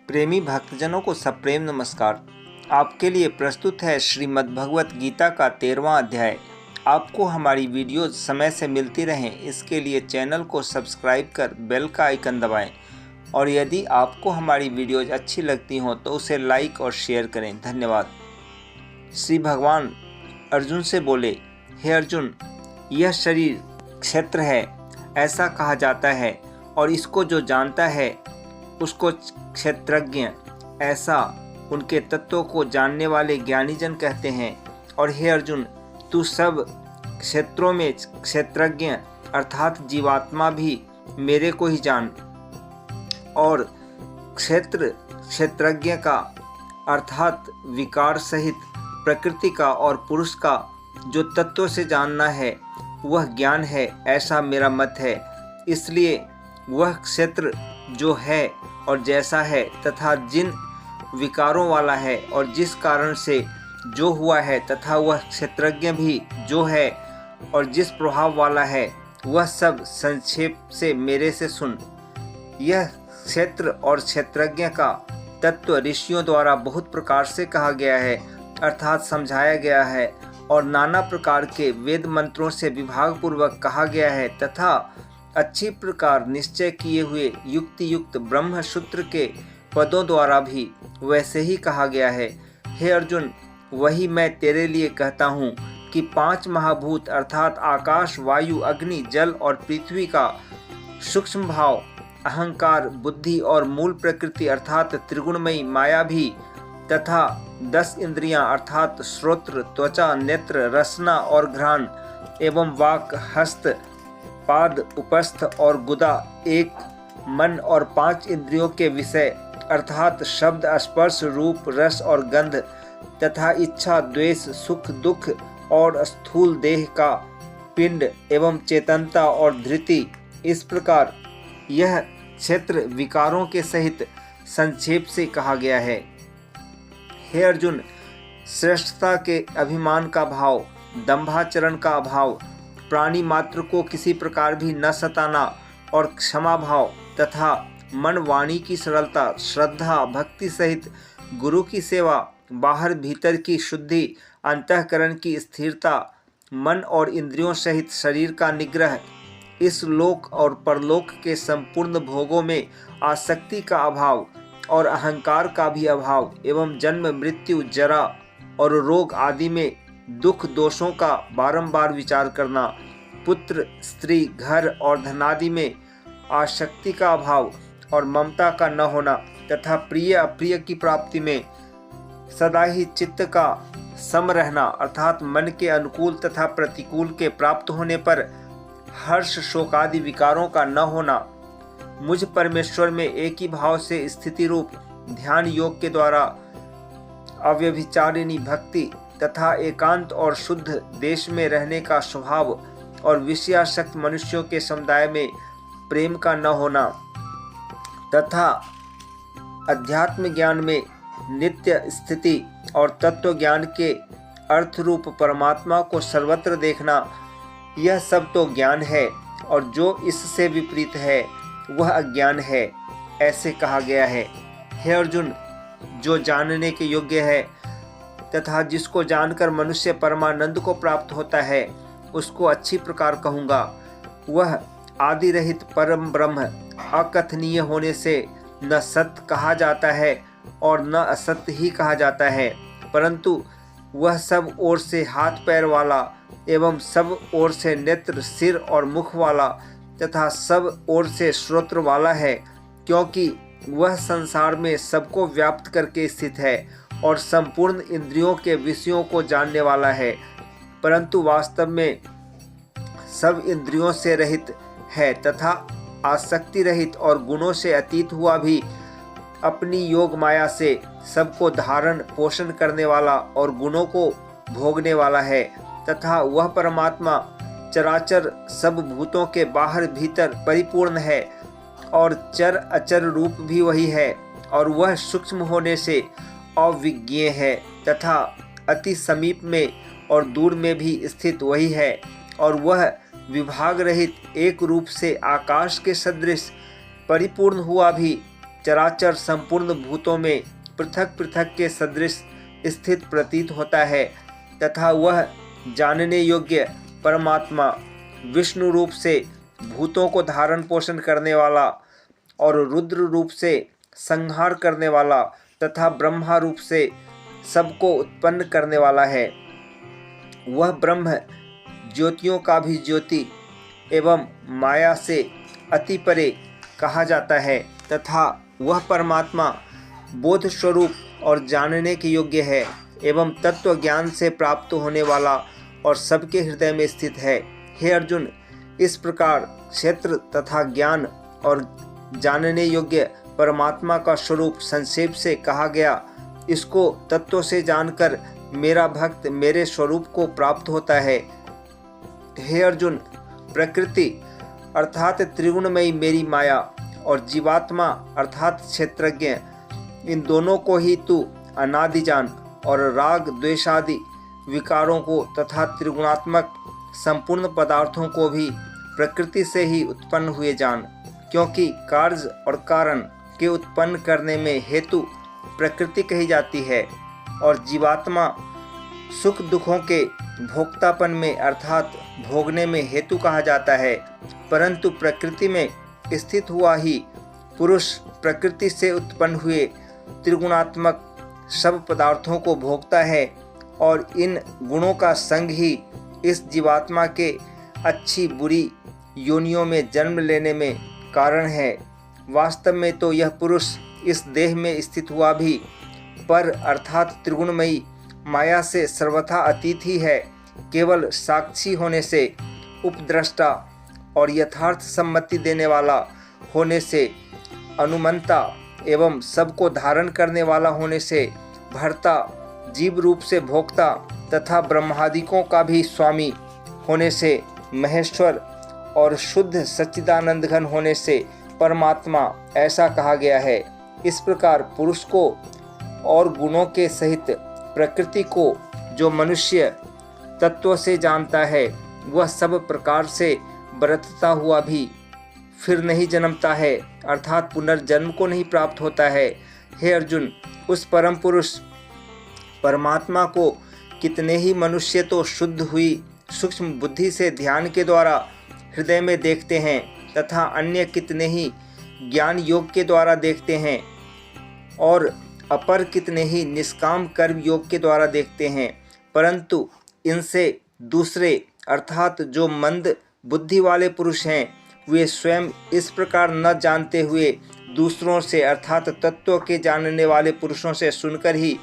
प्रेमी भक्तजनों को सप्रेम नमस्कार। आपके लिए प्रस्तुत है श्रीमद् भगवत गीता का 13वां अध्याय। आपको हमारी वीडियो समय से मिलती रहें इसके लिए चैनल को सब्सक्राइब कर बेल का आइकन दबाएं और यदि आपको हमारी वीडियोज अच्छी लगती हों तो उसे लाइक और शेयर करें। धन्यवाद। श्री भगवान अर्जुन से बोले, हे अर्जुन, यह शरीर क्षेत्र है ऐसा कहा जाता है और इसको जो जानता है उसको क्षेत्रज्ञ ऐसा उनके तत्वों को जानने वाले ज्ञानीजन कहते हैं। और हे अर्जुन, तू सब क्षेत्रों में क्षेत्रज्ञ अर्थात जीवात्मा भी मेरे को ही जान। और क्षेत्रज्ञ का अर्थात विकार सहित प्रकृति का और पुरुष का जो तत्व से जानना है वह ज्ञान है, ऐसा मेरा मत है। इसलिए वह क्षेत्र जो है और जैसा है तथा जिन विकारों वाला है और जिस कारण से जो हुआ है तथा वह क्षेत्रज्ञ भी जो है और जिस प्रभाव वाला है वह सब संक्षेप से मेरे से सुन। यह क्षेत्र और क्षेत्रज्ञ का तत्व ऋषियों द्वारा बहुत प्रकार से कहा गया है अर्थात समझाया गया है और नाना प्रकार के वेद मंत्रों से विभाग पूर्वक कहा गया है तथा अच्छी प्रकार निश्चय किए हुए युक्ति युक्त ब्रह्म सूत्र के पदों द्वारा भी वैसे ही कहा गया है। हे अर्जुन, वही मैं तेरे लिए कहता हूँ कि 5 महाभूत अर्थात आकाश, वायु, अग्नि, जल और पृथ्वी का सूक्ष्म भाव, अहंकार, बुद्धि और मूल प्रकृति अर्थात त्रिगुणमयी माया भी तथा 10 इंद्रियां अर्थात श्रोत्र, त्वचा, नेत्र, रसना और घ्राण एवं वाक, हस्त, पाद, उपस्थ और गुदा, एक मन और 5 इंद्रियों के विषय अर्थात शब्द, स्पर्श, रूप, रस और गंध तथा इच्छा, द्वेष, सुख, दुख और स्थूल देह का पिंड एवं चेतनता और धृति, इस प्रकार यह क्षेत्र विकारों के सहित संक्षेप से कहा गया है। हे अर्जुन, श्रेष्ठता के अभिमान का भाव, दंभाचरण का अभाव, प्राणी मात्र को किसी प्रकार भी न सताना और क्षमा भाव तथा मन वाणी की सरलता, श्रद्धा, भक्ति सहित गुरु की सेवा, बाहर भीतर की शुद्धि, अंतःकरण की स्थिरता, मन और इंद्रियों सहित शरीर का निग्रह, इस लोक और परलोक के संपूर्ण भोगों में आसक्ति का अभाव और अहंकार का भी अभाव एवं जन्म, मृत्यु, जरा और रोग आदि में दुख दोषों का बारंबार विचार करना, पुत्र, स्त्री, घर और धनादि में आसक्ति का अभाव और ममता का न होना तथा प्रिय अप्रिय की प्राप्ति में सदा ही चित्त का सम रहना अर्थात मन के अनुकूल तथा प्रतिकूल के प्राप्त होने पर हर्ष, शोक आदि विकारों का न होना, मुझ परमेश्वर में एक ही भाव से स्थिति रूप ध्यान योग के द्वारा अव्यभिचारिणी भक्ति तथा एकांत और शुद्ध देश में रहने का स्वभाव और विषयासक्त मनुष्यों के समुदाय में प्रेम का न होना तथा अध्यात्म ज्ञान में नित्य स्थिति और तत्व ज्ञान के अर्थ रूप परमात्मा को सर्वत्र देखना, यह सब तो ज्ञान है और जो इससे विपरीत है वह अज्ञान है, ऐसे कहा गया है। हे अर्जुन, जो जानने के योग्य है तथा जिसको जानकर मनुष्य परमानंद को प्राप्त होता है उसको अच्छी प्रकार कहूँगा। वह आदि रहित परम ब्रह्म अकथनीय होने से न सत्य कहा जाता है और न असत्य ही कहा जाता है, परंतु वह सब ओर से हाथ पैर वाला एवं सब ओर से नेत्र, सिर और मुख वाला तथा सब ओर से श्रोत्र वाला है, क्योंकि वह संसार में सबको व्याप्त करके स्थित है और संपूर्ण इंद्रियों के विषयों को जानने वाला है, परंतु वास्तव में सब इंद्रियों से रहित है तथा आसक्ति रहित और गुणों से अतीत हुआ भी अपनी योग माया से सबको धारण पोषण करने वाला और गुणों को भोगने वाला है तथा वह परमात्मा चराचर सब भूतों के बाहर भीतर परिपूर्ण है और चर अचर रूप भी वही है और वह सूक्ष्म होने से अविज्ञेय है तथा अति समीप में और दूर में भी स्थित वही है और वह विभाग रहित एक रूप से आकाश के सदृश परिपूर्ण हुआ भी चराचर संपूर्ण भूतों में पृथक पृथक के सदृश स्थित प्रतीत होता है तथा वह जानने योग्य परमात्मा विष्णु रूप से भूतों को धारण पोषण करने वाला और रुद्र रूप से संहार करने वाला तथा ब्रह्मा रूप से सबको उत्पन्न करने वाला है। वह ब्रह्म ज्योतियों का भी ज्योति एवं माया से अति परे कहा जाता है तथा वह परमात्मा बोध स्वरूप और जानने के योग्य है एवं तत्व ज्ञान से प्राप्त होने वाला और सबके हृदय में स्थित है। हे अर्जुन, इस प्रकार क्षेत्र तथा ज्ञान और जानने योग्य परमात्मा का स्वरूप संक्षेप से कहा गया। इसको तत्व से जानकर मेरा भक्त मेरे स्वरूप को प्राप्त होता है। हे अर्जुन, प्रकृति अर्थात त्रिगुणमयी मेरी माया और जीवात्मा अर्थात क्षेत्रज्ञ, इन दोनों को ही तू अनादि जान और राग द्वेषादि विकारों को तथा त्रिगुणात्मक संपूर्ण पदार्थों को भी प्रकृति से ही उत्पन्न हुए जान, क्योंकि कार्य और कारण के उत्पन्न करने में हेतु प्रकृति कही जाती है और जीवात्मा सुख दुखों के भोक्तापन में अर्थात भोगने में हेतु कहा जाता है। परंतु प्रकृति में स्थित हुआ ही पुरुष प्रकृति से उत्पन्न हुए त्रिगुणात्मक सब पदार्थों को भोगता है और इन गुणों का संग ही इस जीवात्मा के अच्छी बुरी योनियों में जन्म लेने में कारण है। वास्तव में तो यह पुरुष इस देह में स्थित हुआ भी पर अर्थात त्रिगुणमयी माया से सर्वथा अतीत ही है। केवल साक्षी होने से, उपद्रष्टा और यथार्थ सम्मति देने वाला होने से, अनुमंता एवं सबको धारण करने वाला होने से, भर्ता जीव रूप से भोक्ता तथा ब्रह्मादिकों का भी स्वामी होने से, महेश्वर और शुद्ध सच्चिदानंद घन होने से परमात्मा ऐसा कहा गया है। इस प्रकार पुरुष को और गुणों के सहित प्रकृति को जो मनुष्य तत्व से जानता है वह सब प्रकार से बरतता हुआ भी फिर नहीं जन्मता है अर्थात पुनर्जन्म को नहीं प्राप्त होता है। हे अर्जुन, उस परम पुरुष परमात्मा को कितने ही मनुष्य तो शुद्ध हुई सूक्ष्म बुद्धि से ध्यान के द्वारा हृदय में देखते हैं तथा अन्य कितने ही ज्ञान योग के द्वारा देखते हैं और अपर कितने ही निष्काम कर्म योग के द्वारा देखते हैं, परंतु इनसे दूसरे अर्थात जो मंद बुद्धि वाले पुरुष हैं वे स्वयं इस प्रकार न जानते हुए दूसरों से अर्थात तत्व के जानने वाले पुरुषों से सुनकर ही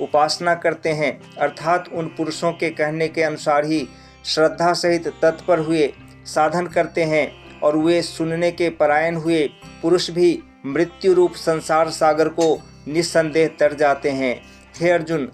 उपासना करते हैं अर्थात उन पुरुषों के कहने के अनुसार ही श्रद्धा सहित तत्पर हुए साधन करते हैं और वे सुनने के परायण हुए पुरुष भी मृत्यु रूप संसार सागर को निस्संदेह तर जाते हैं। हे अर्जुन,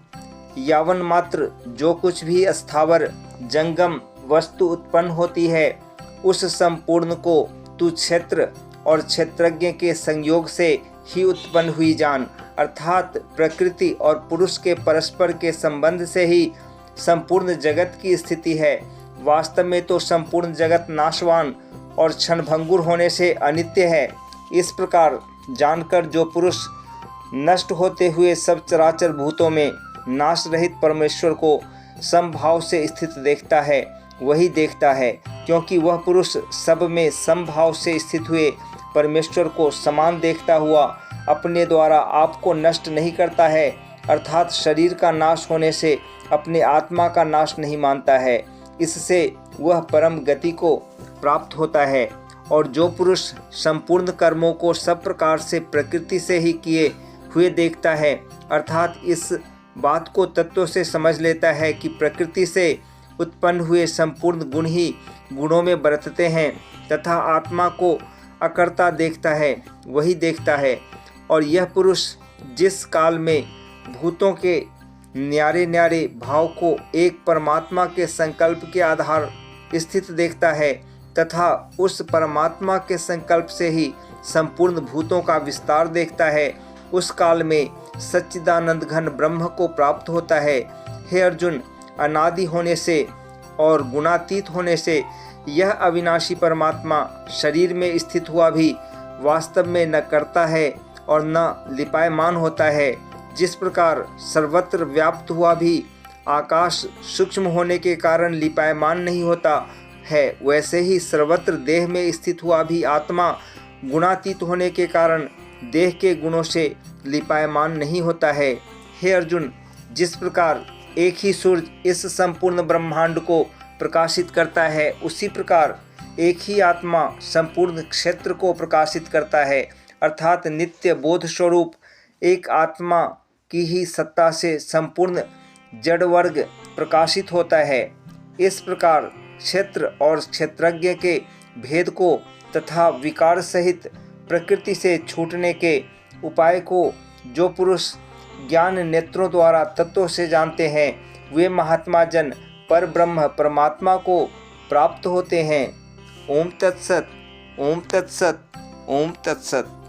यावन मात्र जो कुछ भी स्थावर जंगम वस्तु उत्पन्न होती है उस संपूर्ण को तू क्षेत्र और क्षेत्रज्ञ के संयोग से ही उत्पन्न हुई जान अर्थात प्रकृति और पुरुष के परस्पर के संबंध से ही संपूर्ण जगत की स्थिति है। वास्तव में तो संपूर्ण जगत नाशवान और क्षणभंगुर होने से अनित्य है। इस प्रकार जानकर जो पुरुष नष्ट होते हुए सब चराचर भूतों में नाश रहित परमेश्वर को समभाव से स्थित देखता है वही देखता है, क्योंकि वह पुरुष सब में समभाव से स्थित हुए परमेश्वर को समान देखता हुआ अपने द्वारा आपको नष्ट नहीं करता है अर्थात शरीर का नाश होने से अपने आत्मा का नाश नहीं मानता है। इससे वह परम गति को प्राप्त होता है। और जो पुरुष संपूर्ण कर्मों को सब प्रकार से प्रकृति से ही किए हुए देखता है अर्थात इस बात को तत्व से समझ लेता है कि प्रकृति से उत्पन्न हुए संपूर्ण गुण ही गुणों में बरतते हैं तथा आत्मा को अकर्ता देखता है वही देखता है। और यह पुरुष जिस काल में भूतों के न्यारे न्यारे भाव को एक परमात्मा के संकल्प के आधार स्थित देखता है तथा उस परमात्मा के संकल्प से ही संपूर्ण भूतों का विस्तार देखता है, उस काल में सच्चिदानंद घन ब्रह्म को प्राप्त होता है। हे अर्जुन, अनादि होने से और गुणातीत होने से यह अविनाशी परमात्मा शरीर में स्थित हुआ भी वास्तव में न करता है और न लिपायमान होता है। जिस प्रकार सर्वत्र व्याप्त हुआ भी आकाश सूक्ष्म होने के कारण लिपायमान नहीं होता है, वैसे ही सर्वत्र देह में स्थित हुआ भी आत्मा गुणातीत होने के कारण देह के गुणों से लिपायमान नहीं होता है। हे अर्जुन, जिस प्रकार एक ही सूर्य इस संपूर्ण ब्रह्मांड को प्रकाशित करता है, उसी प्रकार एक ही आत्मा संपूर्ण क्षेत्र को प्रकाशित करता है, अर्थात नित्य बोध स्वरूप एक आत्मा की ही सत्ता से संपूर्ण जड़ वर्ग प्रकाशित होता है। इस प्रकार क्षेत्र और क्षेत्रज्ञ के भेद को तथा विकार सहित प्रकृति से छूटने के उपाय को जो पुरुष ज्ञान नेत्रों द्वारा तत्व से जानते हैं, वे महात्मा जन पर ब्रह्म परमात्मा को प्राप्त होते हैं। ओम तत्सत, ओम तत्सत, ओम तत्सत।